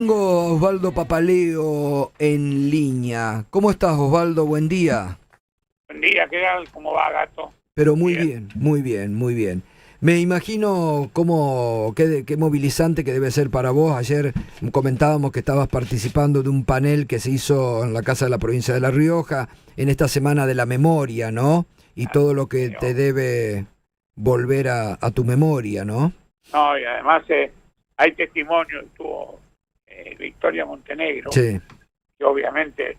Tengo a Osvaldo Papaleo en línea. ¿Cómo estás, Osvaldo? Buen día. Buen día, ¿qué tal? ¿Cómo va, gato? Pero muy Bien. bien, muy bien, muy bien. Me imagino qué movilizante que debe ser para vos. Ayer comentábamos que estabas participando de un panel que se hizo en la Casa de la Provincia de La Rioja en esta Semana de la Memoria, ¿no? Y todo lo que te debe volver a tu memoria, ¿no? No, y además hay testimonio, estuvo Victoria Montenegro, Sí. que obviamente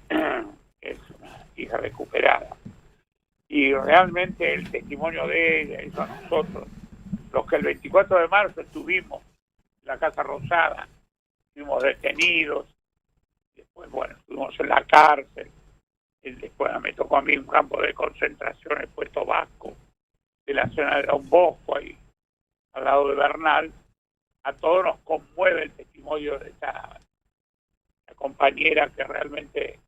es una hija recuperada. Y realmente el testimonio de ella hizo a nosotros, los que el 24 de marzo estuvimos en la Casa Rosada, fuimos detenidos, después, bueno, estuvimos en la cárcel, y después me tocó a mí un campo de concentración, el Puesto Vasco, de la zona de Don Bosco, ahí al lado de Bernal. A todos nos conmueve el testimonio de esta compañera, que realmente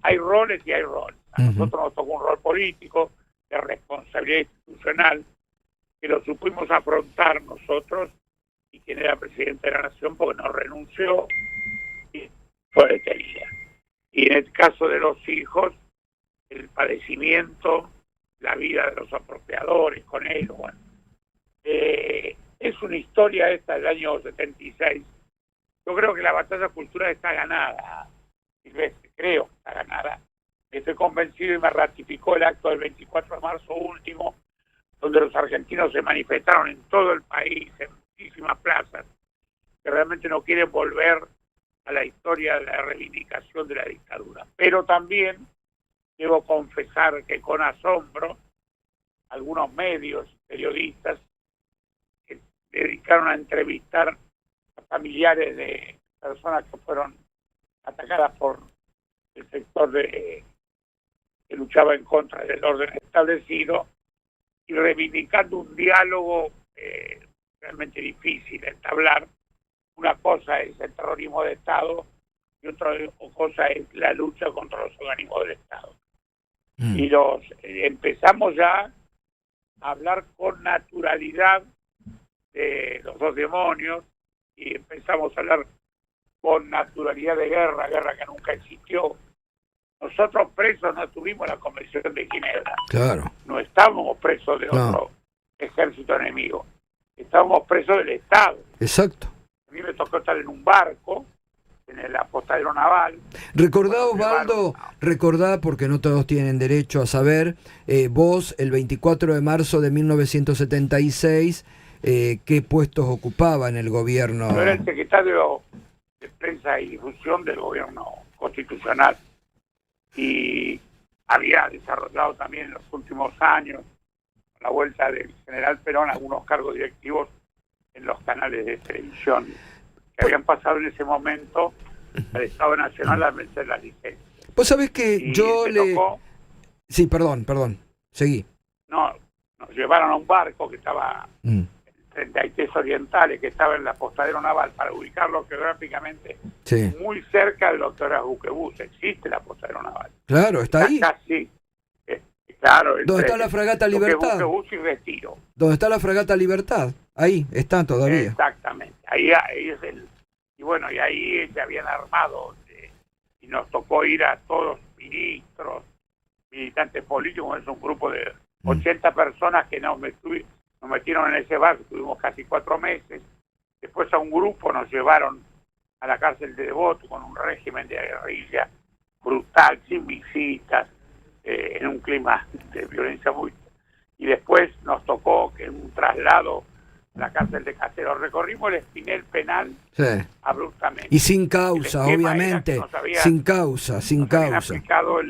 hay roles y hay roles. A nosotros nos tocó un rol político, de responsabilidad institucional, que lo supimos afrontar nosotros, y quien era presidente de la Nación, porque no renunció y fue detenida. Y en el caso de los hijos, el padecimiento, la vida de los apropiadores con ellos, bueno. Es una historia esta del año 76. Yo creo que la batalla cultural está ganada, Silvestre, creo que está ganada. Estoy convencido y me ratificó el acto del 24 de marzo último, donde los argentinos se manifestaron en todo el país, en muchísimas plazas, que realmente no quieren volver a la historia de la reivindicación de la dictadura. Pero también debo confesar que con asombro, algunos medios, periodistas, dedicaron a entrevistar a familiares de personas que fueron atacadas por el sector que luchaba en contra del orden establecido, y reivindicando un diálogo realmente difícil de entablar. Una cosa es el terrorismo de Estado y otra cosa es la lucha contra los organismos del Estado. Y empezamos ya a hablar con naturalidad de los dos demonios, y empezamos a hablar con naturalidad de guerra que nunca existió. Nosotros presos no tuvimos la Convención de Ginebra. Claro. No estábamos presos de otro ejército enemigo. Estábamos presos del Estado. Exacto. A mí me tocó estar en un barco, en el apostadero naval. Recordá, Osvaldo, recordá, porque no todos tienen derecho a saber, vos el 24 de marzo de 1976, ¿qué puestos ocupaba en el gobierno? Yo era el secretario de Prensa y Difusión del gobierno constitucional, y había desarrollado también en los últimos años, a la vuelta del general Perón, algunos cargos directivos en los canales de televisión que habían pasado en ese momento al Estado Nacional a vencer la licencia. Vos sabés que Y yo le... tocó, Sí, perdón, seguí. no, nos llevaron a un barco que estaba en 33 Orientales, que estaba en el apostadero naval, para ubicarlo geográficamente muy cerca de lo que ahora es Buquebus. Existe el apostadero naval. Claro, está ahí. Casi, claro. ¿Dónde está la fragata Libertad? Buquebus y Retiro. ¿Dónde está la fragata Libertad? Ahí está todavía. Exactamente. Ahí es el... Y bueno, y ahí se habían armado, y nos tocó ir a todos, ministros, militantes políticos. Es un grupo de 80 personas que nos metieron en ese barco. Tuvimos casi 4 meses. Después a un grupo nos llevaron a la cárcel de Devoto, con un régimen de guerrilla brutal, sin visitas, en un clima de violencia muy... Y después nos tocó que en un traslado a la cárcel de Caseros recorrimos el espinel penal abruptamente. Y sin causa, obviamente. Sin causa. Habían aplicado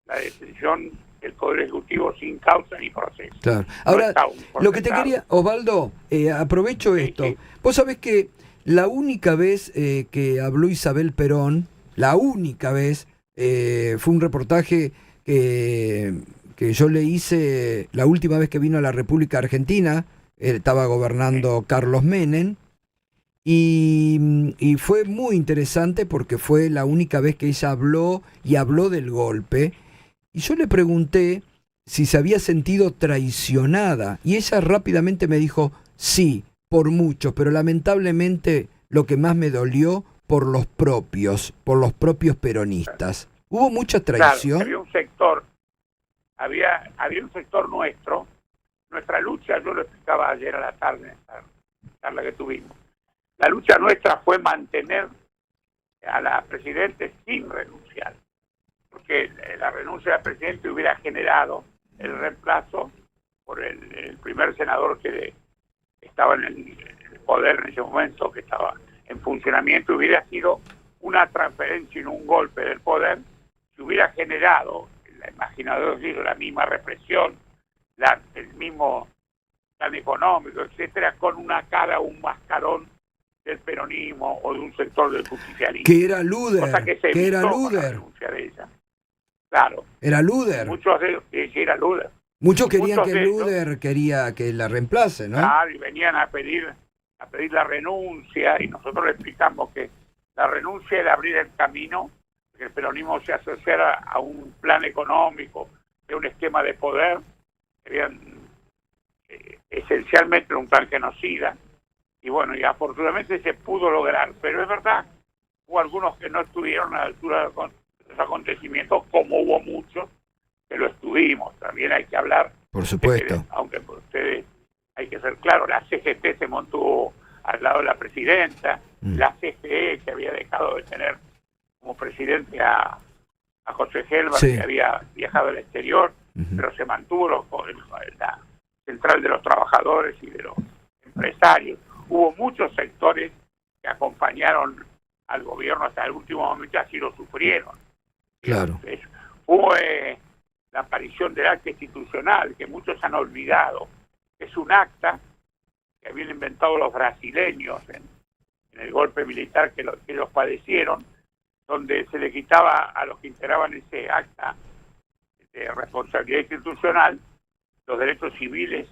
la decisión del Poder Ejecutivo sin causa ni proceso. Claro. Ahora, lo que te quería, Osvaldo, aprovecho esto. Vos sabés que la única vez que habló Isabel Perón, la única vez, fue un reportaje que yo le hice la última vez que vino a la República Argentina. Estaba gobernando Carlos Menem, y fue muy interesante porque fue la única vez que ella habló del golpe. Y yo le pregunté si se había sentido traicionada, y ella rápidamente me dijo sí, por mucho, pero lamentablemente lo que más me dolió por los propios peronistas. ¿Hubo mucha traición? Claro, había un sector nuestra lucha, yo lo explicaba ayer a la tarde en la charla que tuvimos. La lucha nuestra fue mantener a la presidente sin renunciar, porque la renuncia del presidente hubiera generado el reemplazo por el primer senador que estaba en el poder en ese momento, que estaba en funcionamiento. Hubiera sido una transferencia y no un golpe del poder, que hubiera generado, imaginador, la misma represión, el mismo plan económico, etcétera, con una cara, un mascarón del peronismo o de un sector del justicialismo. Que era Luder. Cosa que era Luder. La renuncia de ella. Claro. Era Luder. Muchos de ellos, sí, era Luder. Muchos querían que Luder quería que la reemplace, ¿no? Claro, y venían a pedir la renuncia, y nosotros le explicamos que la renuncia era abrir el camino, que el peronismo se asociara a un plan económico, de un esquema de poder, que habían esencialmente un plan genocida, y bueno, y afortunadamente se pudo lograr, pero es verdad, hubo algunos que no estuvieron a la altura de los acontecimientos, como hubo muchos que lo estuvimos. También hay que hablar, por supuesto, aunque por ustedes hay que ser claro, la CGT se mantuvo al lado de la presidenta, la CGE, que había dejado de tener como presidente a José Gelbar, sí, que había viajado al exterior, pero se mantuvo la central de los trabajadores y de los empresarios. Hubo muchos sectores que acompañaron al gobierno hasta el último momento, así lo sufrieron. Claro. Entonces, hubo la aparición del acta institucional, que muchos han olvidado. Es un acta que habían inventado los brasileños en el golpe militar que ellos padecieron, donde se le quitaba a los que integraban ese acta de responsabilidad institucional los derechos civiles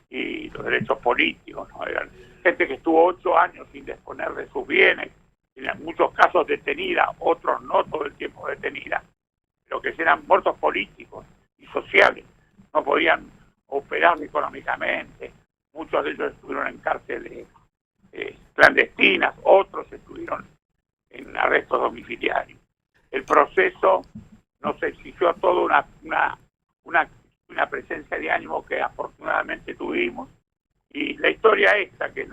y los derechos políticos, ¿no? Eran gente que estuvo 8 años sin disponer de sus bienes, en muchos casos detenida, otros no todo el tiempo detenida, pero que eran muertos políticos y sociales, no podían operar económicamente. Muchos de ellos estuvieron en cárceles clandestinas, otros estuvieron en arrestos domiciliarios. El proceso nos exigió toda una presencia de ánimo que afortunadamente tuvimos, y la historia esta que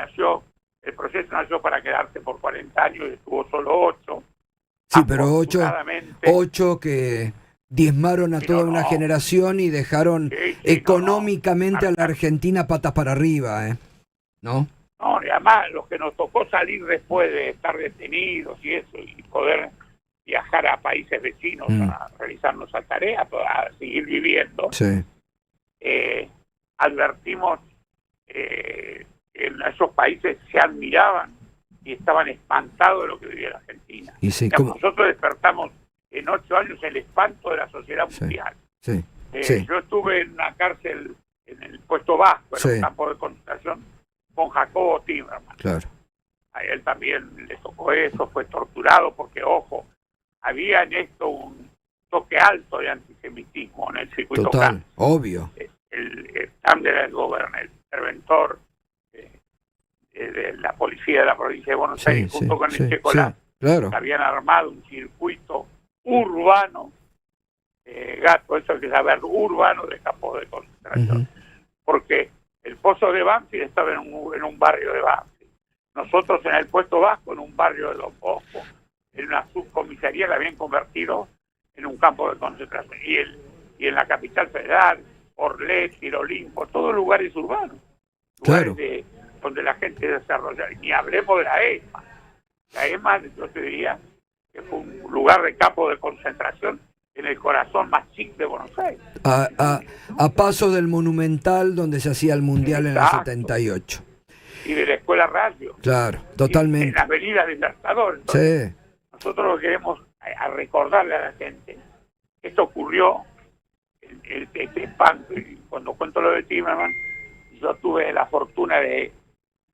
el proceso nació para quedarse por 40 años y estuvo solo 8. Sí, pero 8 que diezmaron a toda una generación y dejaron económicamente a la Argentina patas para arriba, ¿no? No, y además los que nos tocó salir después de estar detenidos y eso, y poder viajar a países vecinos a realizar nuestra tarea, a seguir viviendo, sí, advertimos que en esos países se admiraban y estaban espantados de lo que vivía la Argentina. Y sí, nosotros despertamos en 8 años el espanto de la sociedad mundial. Sí, sí. Yo estuve en una cárcel en el Puesto Vasco, en un campo de concentración, con Jacobo Timerman. Claro. A él también le tocó eso, fue torturado porque, ojo, había en esto un toque alto de antisemitismo en el circuito. Total, obvio. El Tander, el interventor de la policía de la provincia de Buenos Aires, junto con el Checolá, claro, habían armado un circuito urbano, gato, eso hay que saber, urbano de campos de concentración. Porque el Pozo de Banfield estaba en un barrio de Banfield. Nosotros en el Puesto Vasco, en un barrio de Don Bosco, en una subcomisaría que habían convertido en un campo de concentración. Y en la capital federal, Orletti, Olimpo, todos lugares urbanos. Claro. Lugares donde la gente desarrolla. Ni hablemos de la ESMA. La ESMA, yo te diría, que fue un lugar de campo de concentración en el corazón más chic de Buenos Aires. A paso del Monumental, donde se hacía el Mundial. Exacto. En el 78. Y de la Escuela Radio. Claro, totalmente. En la Avenida Libertador. Entonces, nosotros lo queremos a recordarle a la gente. Esto ocurrió, este espanto, y cuando cuento lo de Timerman, yo tuve la fortuna de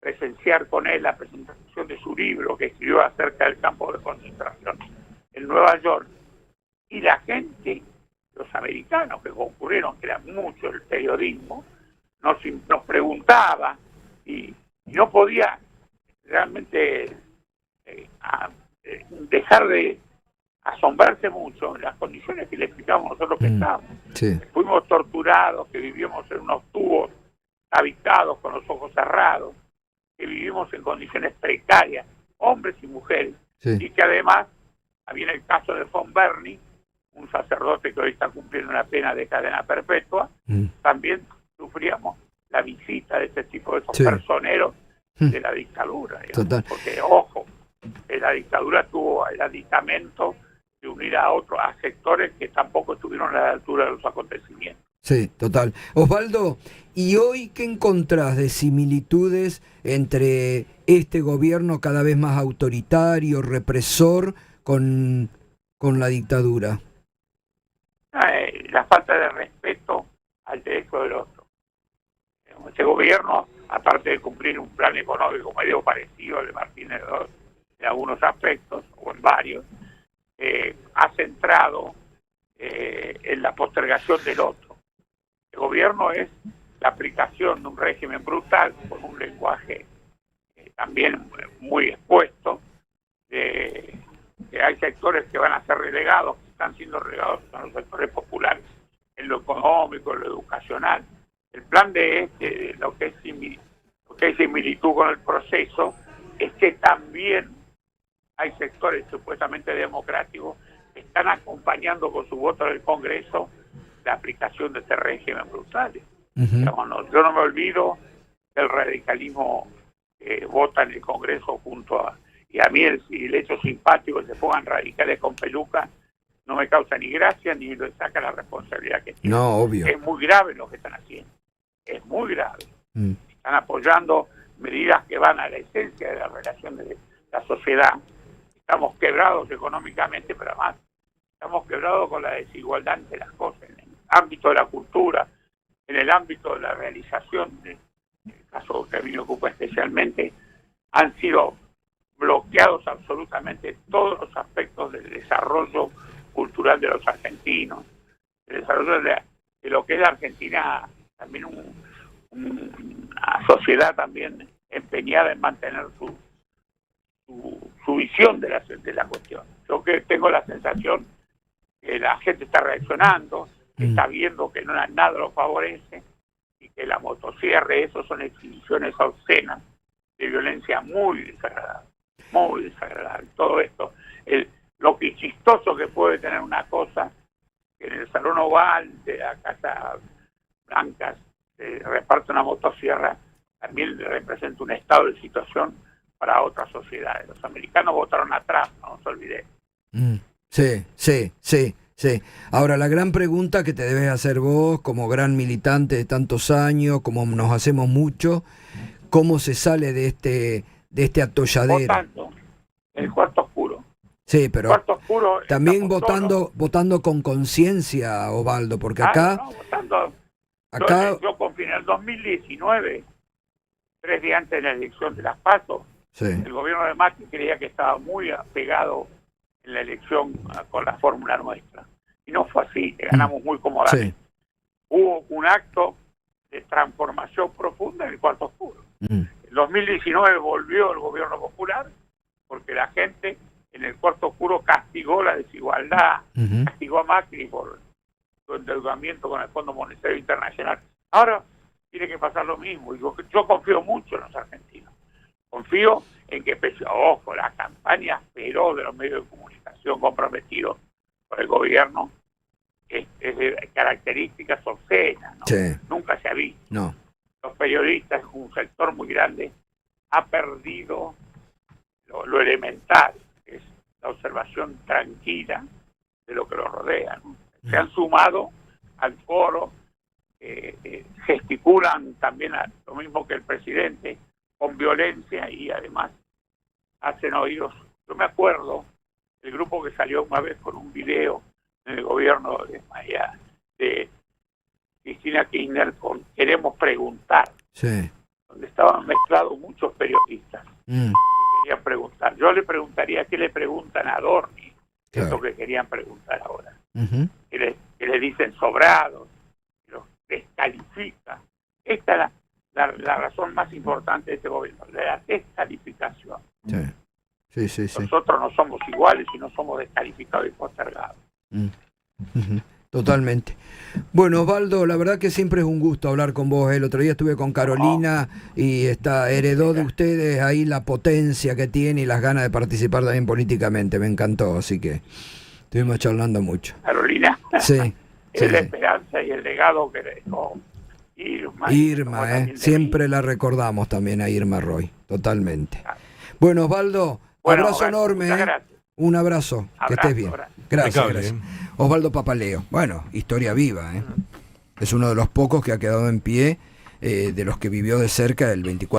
presenciar con él la presentación de su libro que escribió acerca del campo de concentración en Nueva York. Y la gente, los americanos que concurrieron, que era mucho el periodismo, nos preguntaba y no podía realmente dejar de asombrarse mucho en las condiciones que le explicamos nosotros que estábamos. Sí. Fuimos torturados, que vivíamos en unos tubos habitados con los ojos cerrados, que vivimos en condiciones precarias, hombres y mujeres, Sí. y que además había el caso de von Berni, un sacerdote que hoy está cumpliendo una pena de cadena perpetua, también sufríamos la visita de este tipo de esos personeros de la dictadura. Total. Porque, ojo, la dictadura tuvo el aditamento de unir a sectores que tampoco estuvieron a la altura de los acontecimientos. Sí, total. Osvaldo, ¿y hoy qué encontrás de similitudes entre este gobierno cada vez más autoritario, represor, con la dictadura? La falta de respeto al derecho del otro. Este gobierno, aparte de cumplir un plan económico medio parecido al de Martínez II en algunos aspectos, o en varios, ha centrado en la postergación del otro. El gobierno es la aplicación de un régimen brutal, con un lenguaje también muy expuesto, que hay sectores que van a ser relegados, que están siendo relegados a los sectores populares, en lo económico, en lo educacional. El plan de lo que es similitud con el proceso, es que también hay sectores supuestamente democráticos que están acompañando con su voto en el Congreso la aplicación de este régimen brutal. Digamos, yo no me olvido del radicalismo que vota en el Congreso y a mí el hecho simpático que se pongan radicales con peluca no me causa ni gracia ni le saca la responsabilidad que tiene. No, obvio. Es muy grave lo que están haciendo. Es muy grave. Están apoyando medidas que van a la esencia de la relación de la sociedad. Estamos quebrados económicamente, pero además estamos quebrados con la desigualdad de las cosas, en el ámbito de la cultura, en el ámbito de la realización, en el caso que a mí me ocupa especialmente, han sido bloqueados absolutamente todos los aspectos del desarrollo cultural de los argentinos, el desarrollo de lo que es la Argentina, también una sociedad también empeñada en mantener su visión de la cuestión. Yo que tengo la sensación que la gente está reaccionando, que está viendo que nada lo favorece y que la motosierra, eso son exhibiciones obscenas de violencia muy desagradable, muy desagradable. Todo esto, lo que chistoso que puede tener una cosa, que en el Salón Oval de la Casa Blanca se reparte una motosierra, también representa un estado de situación para otras sociedades. Los americanos votaron atrás, no se olvide. Sí. Ahora, la gran pregunta que te debes hacer vos, como gran militante de tantos años, como nos hacemos mucho, ¿cómo se sale de este atolladero? Votando el cuarto oscuro. Sí, pero cuarto oscuro, también votando con conciencia, Osvaldo, porque acá... votando. Acá yo confié en el 2019, 3 días antes de la elección de las PASO, el gobierno de Macri creía que estaba muy apegado en la elección con la fórmula nuestra. Y no fue así, que ganamos muy cómodamente. Hubo un acto de transformación profunda en el cuarto oscuro. En 2019 volvió el gobierno popular, porque la gente en el cuarto oscuro castigó la desigualdad, castigó a Macri por su endeudamiento con el Fondo Monetario Internacional. Ahora tiene que pasar lo mismo. Y yo confío mucho en los argentinos. Confío en que, ojo, la campaña feroz de los medios de comunicación comprometidos por el gobierno es de características obscenas, ¿no? Nunca se ha visto. No. Los periodistas, un sector muy grande, ha perdido lo elemental, que es la observación tranquila de lo que los rodea, ¿no? Se han sumado al foro, gesticulan también lo mismo que el presidente, con violencia, y además hacen oídos. Yo me acuerdo del grupo que salió una vez con un video en el gobierno de Cristina Kirchner con Queremos Preguntar, donde estaban mezclados muchos periodistas que querían preguntar. Yo le preguntaría qué le preguntan a Dorni, que es lo que querían preguntar ahora. Que le dicen sobrados, que los descalifica. Esta es la razón más importante de este gobierno, de la descalificación. Sí, sí, sí. Nosotros no somos iguales y no somos descalificados y postergados. Ujú. Totalmente. Bueno, Osvaldo, la verdad que siempre es un gusto hablar con vos. El otro día estuve con Carolina y heredó de ustedes ahí la potencia que tiene y las ganas de participar también políticamente. Me encantó, así que estuvimos charlando mucho. Carolina, Sí. es la esperanza y el legado que dejó Irma. Siempre la recordamos también a Irma Roy, totalmente. Bueno, Osvaldo, abrazo enorme. Gracias. Un abrazo, que estés bien. Gracias. Osvaldo Papaleo. Bueno, historia viva, ¿eh? Es uno de los pocos que ha quedado en pie, de los que vivió de cerca el 24.